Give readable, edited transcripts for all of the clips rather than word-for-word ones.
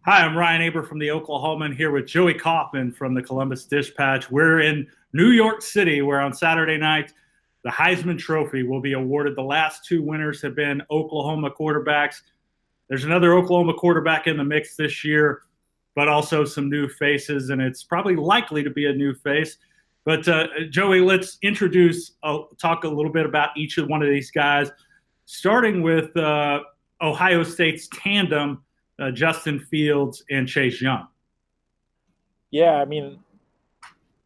Hi, I'm Ryan Aber from the Oklahoman here with Joey Kaufman from the Columbus Dispatch. We're in New York City, where on Saturday night, the Heisman Trophy will be awarded. The last two winners have been Oklahoma quarterbacks. There's another Oklahoma quarterback in the mix this year, but also some new faces, and it's probably likely to be a new face. But Joey, let's talk a little bit about each of one of these guys, starting with Ohio State's tandem, Justin Fields and Chase Young. Yeah, I mean,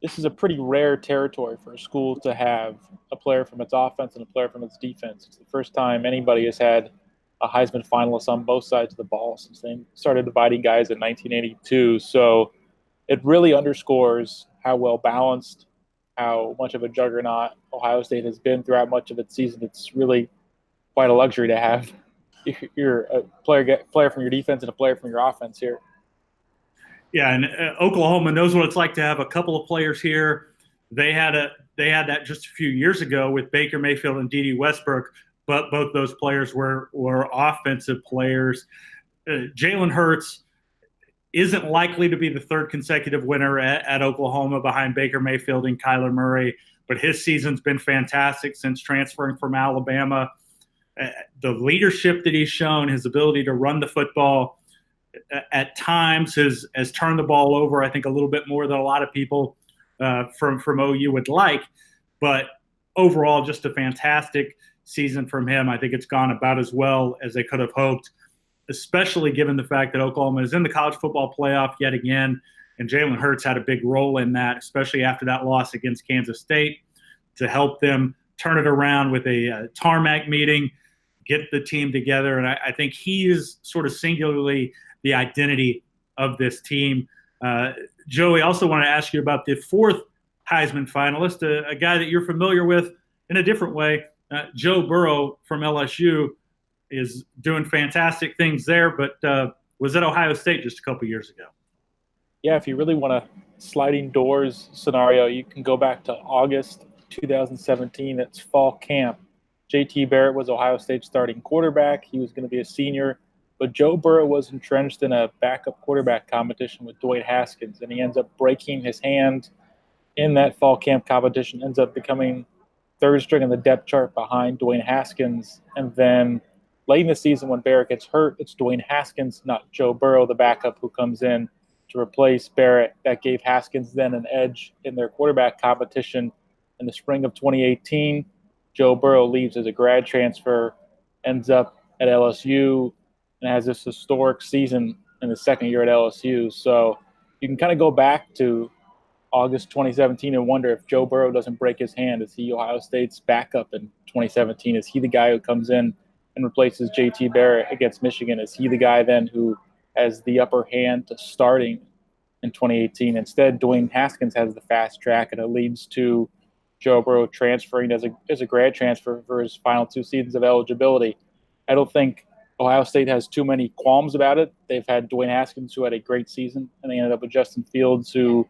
this is a pretty rare territory for a school to have a player from its offense and a player from its defense. It's the first time anybody has had a Heisman finalist on both sides of the ball since they started dividing guys in 1982. So it really underscores how well balanced, how much of a juggernaut Ohio State has been throughout much of its season. It's really quite a luxury to have you're a player from your defense and a player from your offense here. Yeah, and Oklahoma knows what it's like to have a couple of players here. They had that just a few years ago with Baker Mayfield and Dede Westbrook, but both those players were offensive players. Jalen Hurts isn't likely to be the third consecutive winner at Oklahoma behind Baker Mayfield and Kyler Murray, but his season's been fantastic since transferring from Alabama. The leadership that he's shown, his ability to run the football, at times has turned the ball over, I think, a little bit more than a lot of people from OU would like. But overall, just a fantastic season from him. I think it's gone about as well as they could have hoped, especially given the fact that Oklahoma is in the college football playoff yet again, and Jalen Hurts had a big role in that, especially after that loss against Kansas State, to help them turn it around with a tarmac meeting, get the team together. And I think he is sort of singularly the identity of this team. Joey, also want to ask you about the fourth Heisman finalist, a guy that you're familiar with in a different way. Joe Burrow from LSU is doing fantastic things there, but was at Ohio State just a couple years ago. Yeah, if you really want a sliding doors scenario, you can go back to August 2017. It's fall camp. JT Barrett was Ohio State's starting quarterback. He was going to be a senior. But Joe Burrow was entrenched in a backup quarterback competition with Dwayne Haskins, and he ends up breaking his hand in that fall camp competition, ends up becoming third string in the depth chart behind Dwayne Haskins. And then late in the season when Barrett gets hurt, it's Dwayne Haskins, not Joe Burrow, the backup, who comes in to replace Barrett. That gave Haskins then an edge in their quarterback competition. In the spring of 2018, Joe Burrow leaves as a grad transfer, ends up at LSU, and has this historic season in the second year at LSU. So you can kind of go back to August 2017 and wonder if Joe Burrow doesn't break his hand. Is he Ohio State's backup in 2017? Is he the guy who comes in and replaces JT Barrett against Michigan? Is he the guy then who has the upper hand to starting in 2018? Instead, Dwayne Haskins has the fast track, and it leads to Joe Burrow transferring as a grad transfer for his final two seasons of eligibility. I don't think Ohio State has too many qualms about it. They've had Dwayne Haskins, who had a great season, and they ended up with Justin Fields, who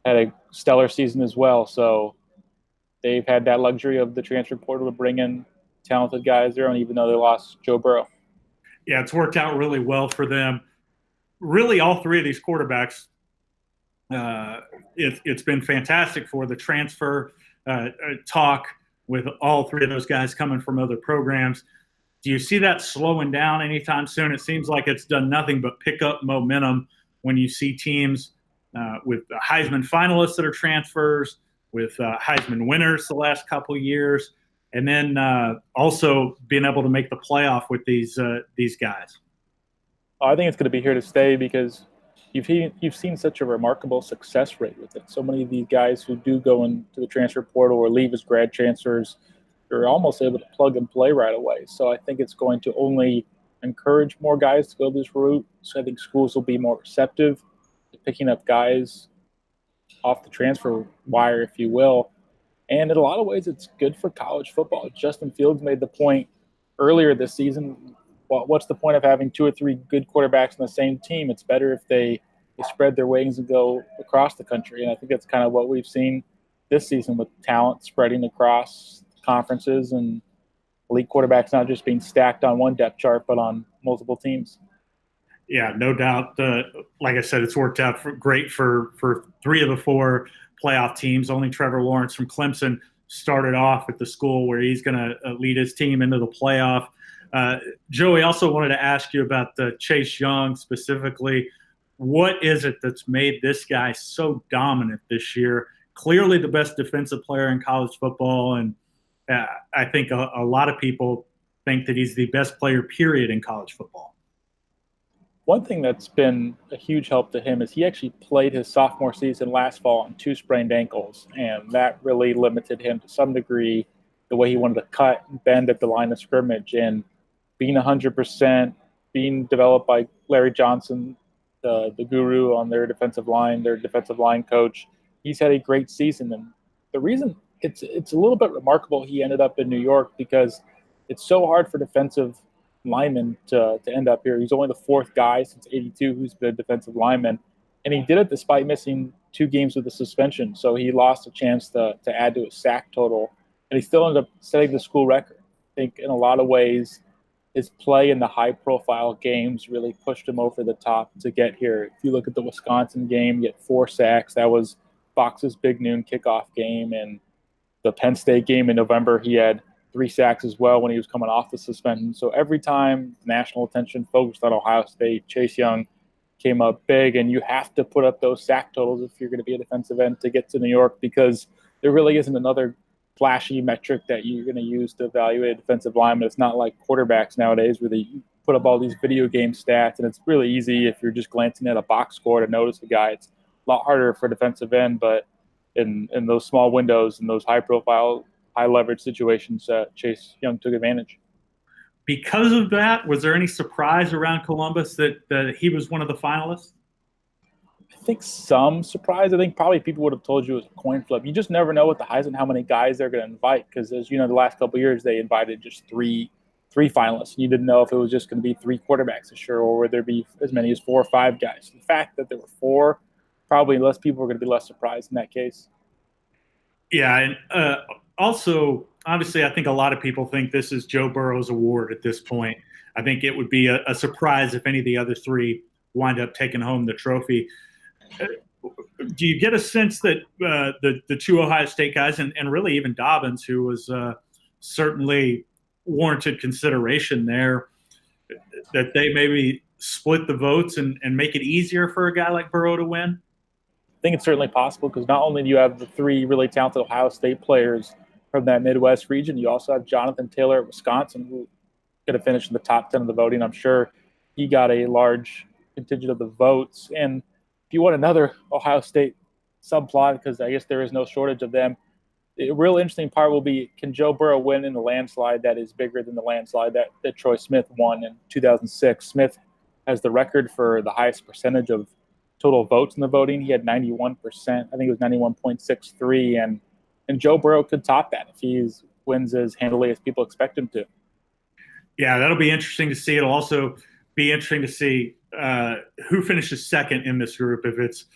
had a stellar season as well. So they've had that luxury of the transfer portal to bring in talented guys there, and even though they lost Joe Burrow. Yeah, it's worked out really well for them. Really, all three of these quarterbacks, it's been fantastic for the transfer talk with all three of those guys coming from other programs. Do you see that slowing down anytime soon? It seems like it's done nothing but pick up momentum when you see teams with Heisman finalists that are transfers, with Heisman winners the last couple of years, and then also being able to make the playoff with these guys. I think it's going to be here to stay because you've seen such a remarkable success rate with it. So many of these guys who do go into the transfer portal or leave as grad transfers, you're almost able to plug and play right away. So I think it's going to only encourage more guys to go this route. So I think schools will be more receptive to picking up guys off the transfer wire, if you will. And in a lot of ways, it's good for college football. Justin Fields made the point earlier this season. Well, what's the point of having two or three good quarterbacks on the same team? It's better if they spread their wings and go across the country. And I think that's kind of what we've seen this season with talent spreading across conferences and elite quarterbacks not just being stacked on one depth chart, but on multiple teams. Yeah, no doubt. Like I said, it's worked out great for three of the four playoff teams. Only Trevor Lawrence from Clemson started off at the school where he's going to lead his team into the playoff. Uh, Joey, also wanted to ask you about Chase Young specifically. What is it that's made this guy so dominant this year? Clearly, the best defensive player in college football, and I think a lot of people think that he's the best player, period, in college football. One thing that's been a huge help to him is he actually played his sophomore season last fall on two sprained ankles, and that really limited him to some degree the way he wanted to cut and bend at the line of scrimmage. And being 100%, being developed by Larry Johnson, the guru on their defensive line coach, he's had a great season. And the reason it's a little bit remarkable he ended up in New York because it's so hard for defensive lineman to end up here. He's only the fourth guy since '82 who's been a defensive lineman, and he did it despite missing 2 games with a suspension. So he lost a chance to add to his sack total, and he still ended up setting the school record. I think in a lot of ways, his play in the high-profile games really pushed him over the top to get here. If you look at the Wisconsin game, he had 4 sacks. That was Fox's big noon kickoff game, and the Penn State game in November, he had 3 sacks as well when he was coming off the suspension. So every time national attention focused on Ohio State, Chase Young came up big, and you have to put up those sack totals if you're going to be a defensive end to get to New York because there really isn't another flashy metric that you're going to use to evaluate a defensive lineman. It's not like quarterbacks nowadays where they put up all these video game stats, and it's really easy if you're just glancing at a box score to notice a guy. It's a lot harder for a defensive end, but in those small windows and those high-profile, high-leverage situations, Chase Young took advantage. Because of that, was there any surprise around Columbus that he was one of the finalists? I think some surprise. I think probably people would have told you it was a coin flip. You just never know with the Heisman how many guys they're going to invite because, as you know, the last couple of years they invited just three finalists. You didn't know if it was just going to be 3 quarterbacks this year or would there be as many as 4 or 5 guys. The fact that there were 4, probably less people were going to be less surprised in that case. Yeah, and also, obviously, I think a lot of people think this is Joe Burrow's award at this point. I think it would be a surprise if any of the other 3 wind up taking home the trophy. Do you get a sense that the 2 Ohio State guys, and really even Dobbins, who was certainly warranted consideration there, that they maybe split the votes and make it easier for a guy like Burrow to win? I think it's certainly possible because not only do you have the 3 really talented Ohio State players from that Midwest region, you also have Jonathan Taylor at Wisconsin, who could have finished in the top 10 of the voting. I'm sure he got a large contingent of the votes. And if you want another Ohio State subplot, because I guess there is no shortage of them, the real interesting part will be, can Joe Burrow win in a landslide that is bigger than the landslide that Troy Smith won in 2006? Smith has the record for the highest percentage of total votes in the voting. He had 91%. I think it was 91.63. And Joe Burrow could top that if he wins as handily as people expect him to. Yeah, that'll be interesting to see. It'll also be interesting to see who finishes second in this group. If it's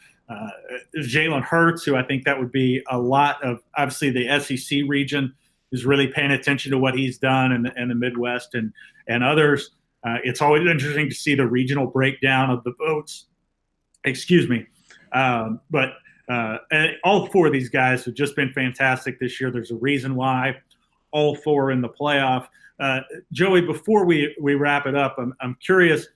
Jalen Hurts, who I think that would be a lot of, obviously the SEC region is really paying attention to what he's done in the Midwest and others. It's always interesting to see the regional breakdown of the votes. Excuse me. But all 4 of these guys have just been fantastic this year. There's a reason why all 4 in the playoff. Joey, before we wrap it up, I'm curious,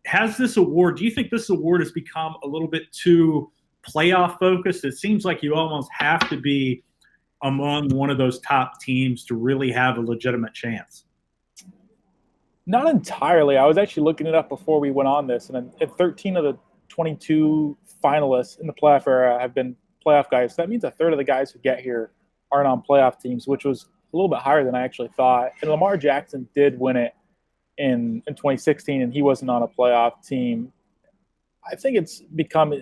has this award, do you think this award has become a little bit too playoff focused? It seems like you almost have to be among one of those top teams to really have a legitimate chance. Not entirely. I was actually looking it up before we went on this, and 13 of the 22 finalists in the playoff era have been playoff guys. So that means a third of the guys who get here aren't on playoff teams, which was a little bit higher than I actually thought. And Lamar Jackson did win it in 2016, and he wasn't on a playoff team. I think it's become,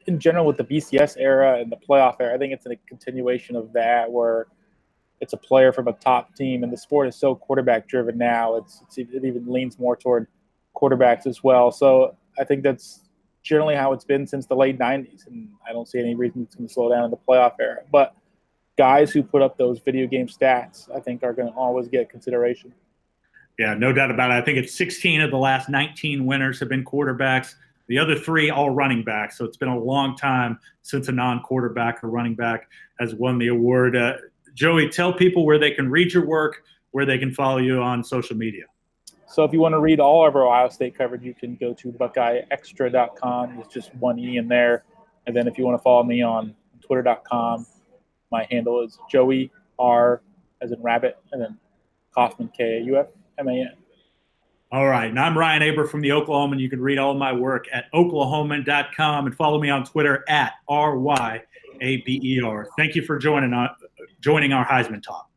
in general, with the BCS era and the playoff era, I think it's a continuation of that where it's a player from a top team, and the sport is so quarterback-driven now. It even leans more toward quarterbacks as well. So I think that's generally how it's been since the late 90s, and I don't see any reason it's going to slow down in the playoff era. But guys who put up those video game stats, I think, are going to always get consideration. Yeah, no doubt about it. I think it's 16 of the last 19 winners have been quarterbacks. The other 3 all running backs. So it's been a long time since a non-quarterback or running back has won the award. Joey, tell people where they can read your work, where they can follow you on social media. So if you want to read all of our Ohio State coverage, you can go to BuckeyeExtra.com. There's just one E in there. And then if you want to follow me on Twitter.com, my handle is Joey R as in rabbit, and then Kaufman, Kaufman. All right. And I'm Ryan Aber from the Oklahoman. You can read all of my work at oklahoman.com and follow me on Twitter at RYABER. Thank you for joining our Heisman Talk.